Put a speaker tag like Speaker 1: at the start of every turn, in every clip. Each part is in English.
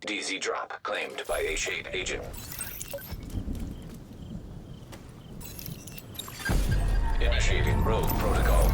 Speaker 1: DZ drop claimed by A-Shape agent. Initiating rogue protocol.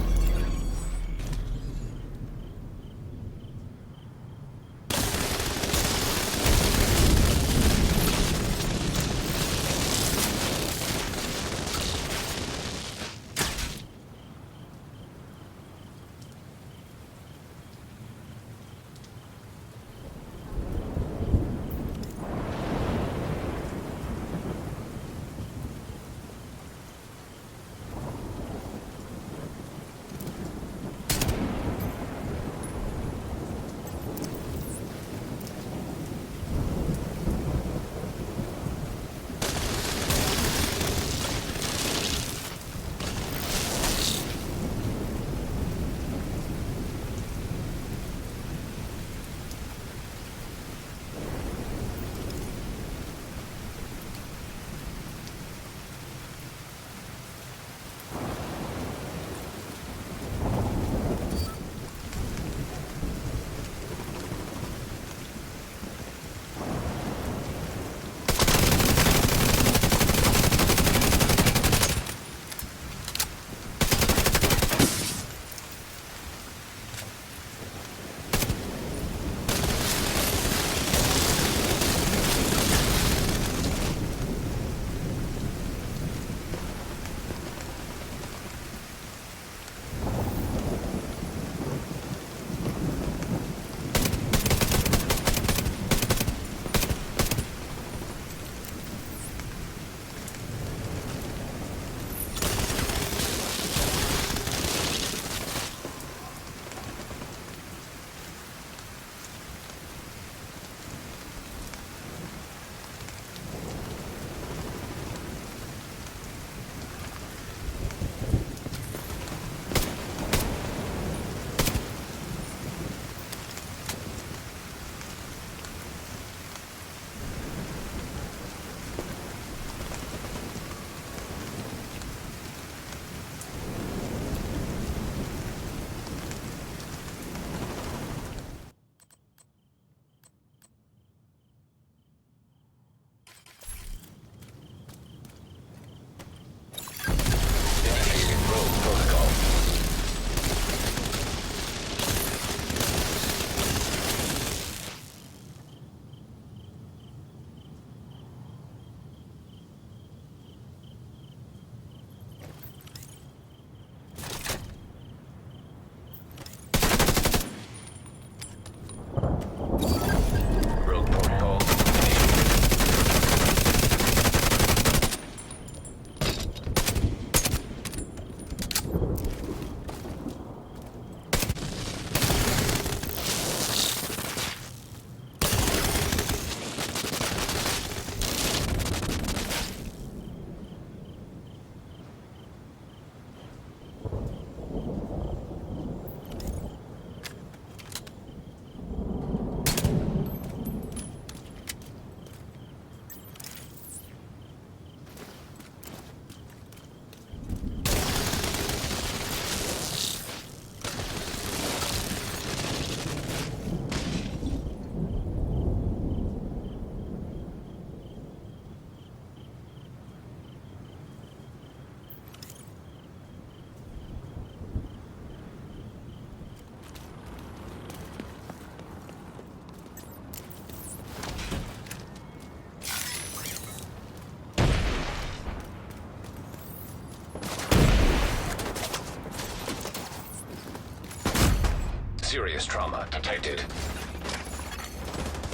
Speaker 1: Serious trauma detected.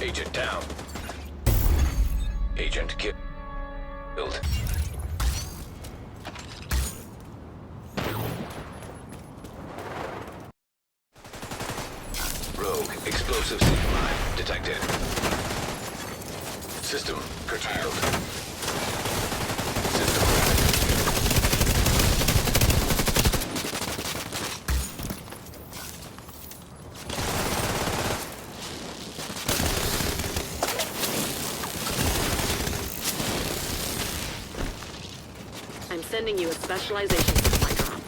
Speaker 1: Agent down. Agent killed. Rogue explosive supply detected. System curtailed. System
Speaker 2: I'm sending you a specialization supply drop.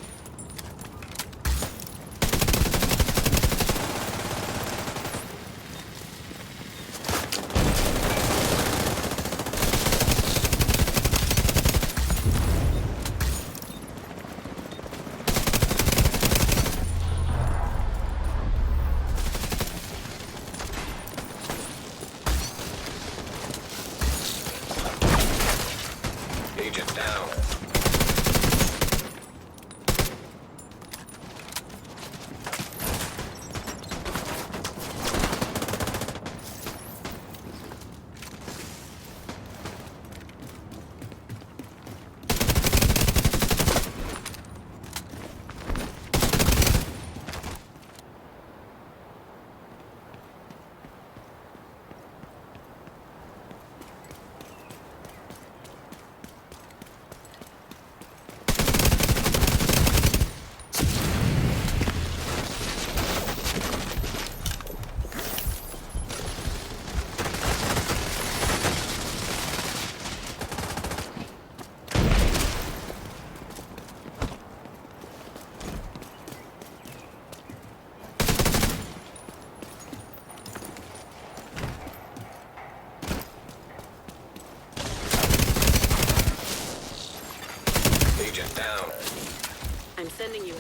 Speaker 2: sending you.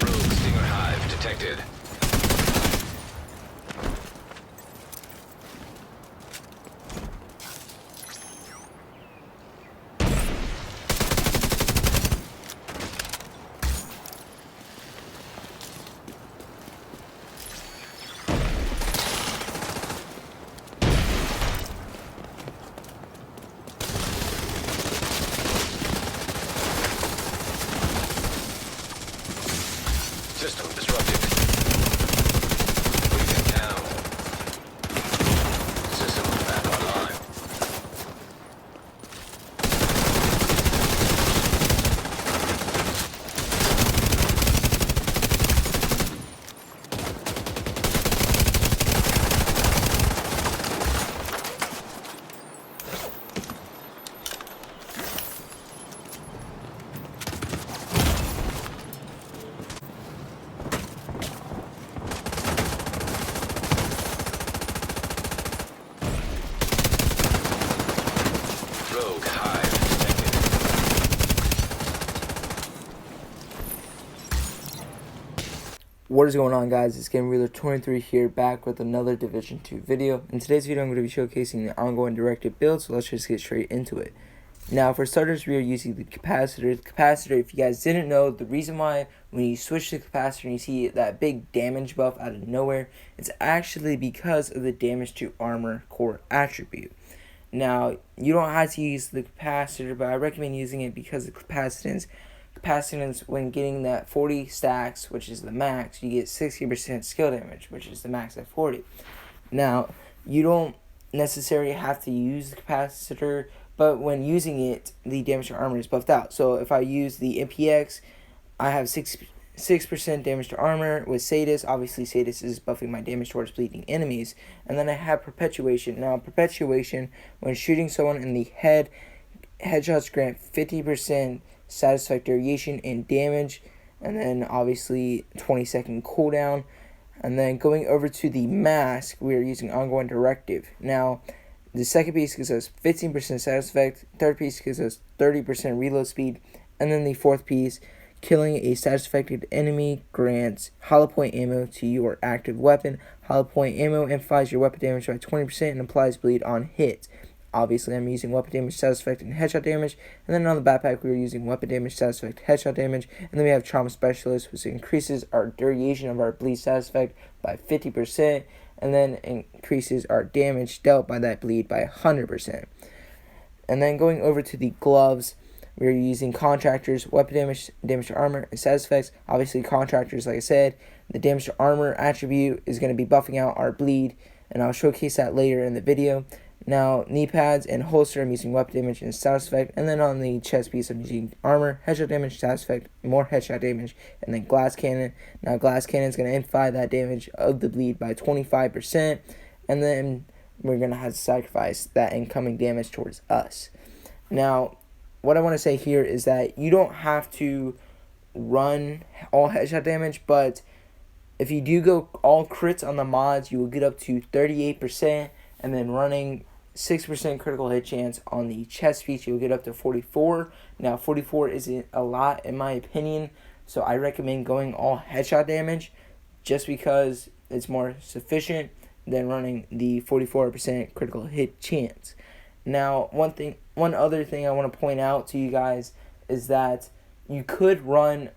Speaker 1: Rogue Stinger Hive detected. System disrupted. Beacon down. System back online. Rogue Hive detected.
Speaker 3: What is going on, guys? It's GameRealer23 here, back with another Division 2 video. In today's video, I'm going to be showcasing the ongoing directed build, so let's just get straight into it. Now, for starters, we are using the capacitor. The capacitor, if you guys didn't know, the reason why when you switch the capacitor and you see that big damage buff out of nowhere, it's actually because of the damage to armor core attribute. Now, you don't have to use the capacitor, but I recommend using it because of capacitance. Capacitance, when getting that 40 stacks, which is the max, you get 60% skill damage, which is the max at 40. Now, you don't necessarily have to use the capacitor, but when using it, the damage to armor is buffed out. So if I use the MPX, I have 6% damage to armor. With Sadist, obviously Sadist is buffing my damage towards bleeding enemies. And then I have Perpetuation. Now, Perpetuation, when shooting someone in the head, headshots grant 50% status effect variation in damage, and then obviously 20-second cooldown. And then going over to the mask, we are using ongoing directive. Now, the second piece gives us 15% status effect, third piece gives us 30% reload speed, and then the fourth piece, killing a status affected enemy grants hollow point ammo to your active weapon. Hollow point ammo amplifies your weapon damage by 20% and applies bleed on hit. Obviously, I'm using weapon damage, status effect, and headshot damage. And then on the backpack, we're using weapon damage, status effect, headshot damage. And then we have Trauma Specialist, which increases our duration of our bleed status effect by 50%. And then increases our damage dealt by that bleed by 100%. And then going over to the gloves, we're using Contractors, weapon damage, damage to armor, and status effects. Obviously, Contractors, like I said, the damage to armor attribute is going to be buffing out our bleed. And I'll showcase that later in the video. Now, knee pads and holster, I'm using weapon damage and status effect. And then on the chest piece, I'm using armor, headshot damage, status effect, more headshot damage, and then glass cannon. Now, glass cannon is going to amplify that damage of the bleed by 25%. And then we're going to have to sacrifice that incoming damage towards us. Now, what I want to say here is that you don't have to run all headshot damage, but if you do go all crits on the mods, you will get up to 38%. And then running 6% critical hit chance on the chest piece, you'll get up to 44. Now, 44 isn't a lot in my opinion, so I recommend going all headshot damage just because it's more sufficient than running the 44% critical hit chance. Now, one other thing I want to point out to you guys is that you could run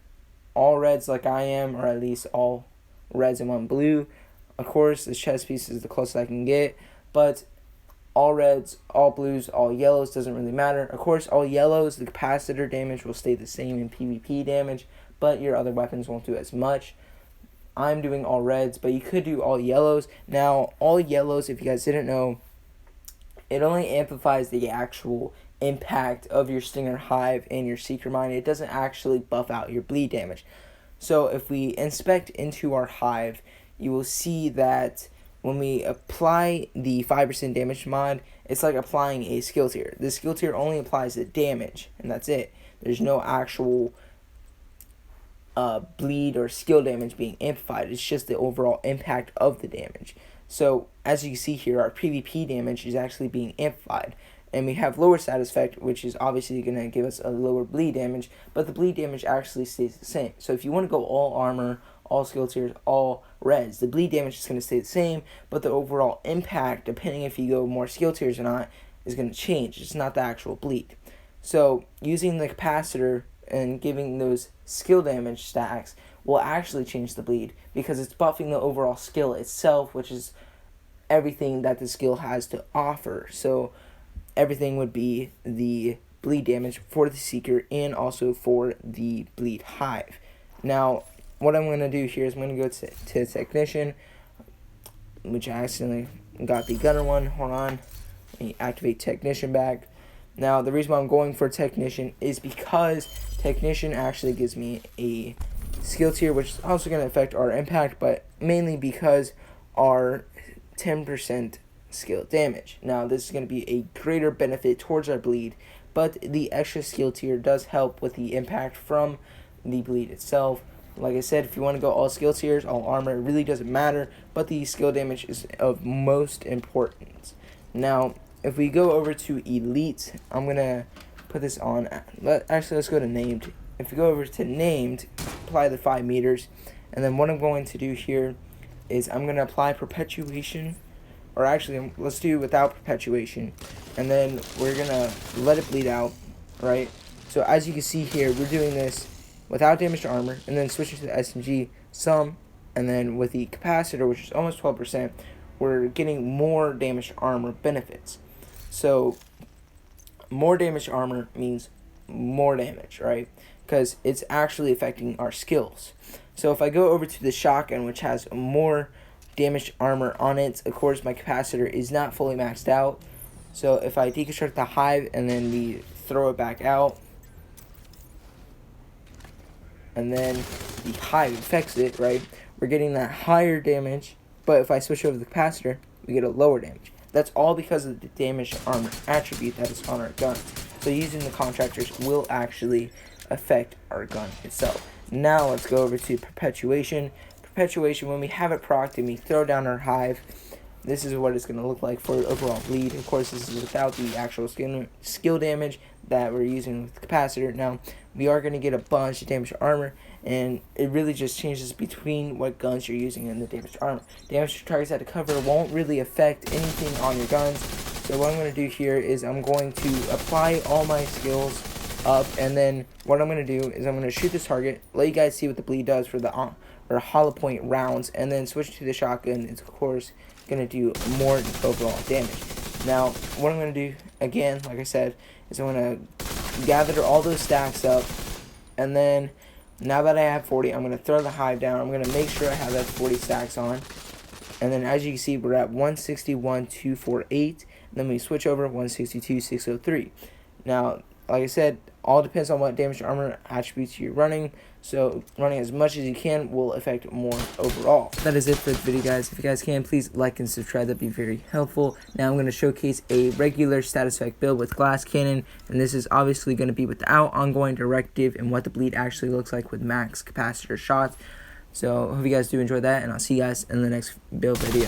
Speaker 3: all reds like I am, or at least all reds and one blue. Of course, the chest piece is the closest I can get. But all reds, all blues, all yellows doesn't really matter. Of course, all yellows, the capacitor damage will stay the same in PvP damage, but your other weapons won't do as much. I'm doing all reds, but you could do all yellows. Now, all yellows, if you guys didn't know, it only amplifies the actual impact of your Stinger Hive and your Seeker Mine. It doesn't actually buff out your bleed damage. So if we inspect into our hive, you will see that when we apply the 5% damage mod, it's like applying a skill tier. The skill tier only applies the damage, and that's it. There's no actual bleed or skill damage being amplified. It's just the overall impact of the damage. So, as you can see here, our PvP damage is actually being amplified. and we have lower status effect, which is obviously going to give us a lower bleed damage, but the bleed damage actually stays the same. So if you want to go all armor, all skill tiers, all res, the bleed damage is going to stay the same, but the overall impact, depending if you go more skill tiers or not, is going to change. It's not the actual bleed. So using the capacitor and giving those skill damage stacks will actually change the bleed, because it's buffing the overall skill itself, which is everything that the skill has to offer. So everything would be the bleed damage for the Seeker and also for the bleed hive. Now, what I'm going to do here is I'm going to go to Technician, which I accidentally got the Gunner one. Hold on. Let me activate Technician back. Now, the reason why I'm going for Technician is because Technician actually gives me a skill tier, which is also going to affect our impact, but mainly because our 10% skill damage. Now, this is going to be a greater benefit towards our bleed, but the extra skill tier does help with the impact from the bleed itself. Like I said, if you want to go all skill tiers, all armor, it really doesn't matter, but the skill damage is of most importance. Now, if we go over to Elite, I'm going to put this on. Actually, let's go to Named. If we go over to Named, apply the 5 meters, and then what I'm going to do here is I'm going to apply Perpetuation, or actually, let's do without Perpetuation, and then we're going to let it bleed out, right? So as you can see here, we're doing this without damage to armor, and then switching to the SMG some, and then with the capacitor, which is almost 12%, we're getting more damage to armor benefits. So more damage to armor means more damage, right? Because it's actually affecting our skills. So if I go over to the shotgun, which has more damage to armor on it, of course my capacitor is not fully maxed out. So if I deconstruct the hive and then we throw it back out, and then the hive affects it, right? We're getting that higher damage, but if I switch over the capacitor, we get a lower damage. That's all because of the damage to armor attribute that is on our gun. So using the contractors will actually affect our gun itself. Now let's go over to Perpetuation. Perpetuation, when we have it procced and we throw down our hive, this is what it's going to look like for overall bleed. Of course, this is without the actual skill damage that we're using with the capacitor. Now, we are going to get a bunch of damage to armor, and it really just changes between what guns you're using and the damage to armor. Damage to targets at the cover won't really affect anything on your guns. So what I'm going to do here is I'm going to apply all my skills up, and then what I'm going to do is I'm going to shoot this target, let you guys see what the bleed does for the hollow point rounds, and then switch to the shotgun. It's of course going to do more overall damage. Now, what I'm going to do, again, like I said, is I'm going to gather all those stacks up, and then now that I have 40, I'm going to throw the hive down. I'm going to make sure I have that 40 stacks on, and then as you can see, we're at 161,248, and then we switch over 162,603. Now, like I said, all depends on what damage to armor attributes you're running, so running as much as you can will affect more overall. That is it for this video, guys. If you guys can, please like and subscribe. That'd be very helpful. Now I'm going to showcase a regular status effect build with glass cannon, and this is obviously going to be without ongoing directive and what the bleed actually looks like with max capacitor shots. So hope you guys do enjoy that, and I'll see you guys in the next build video.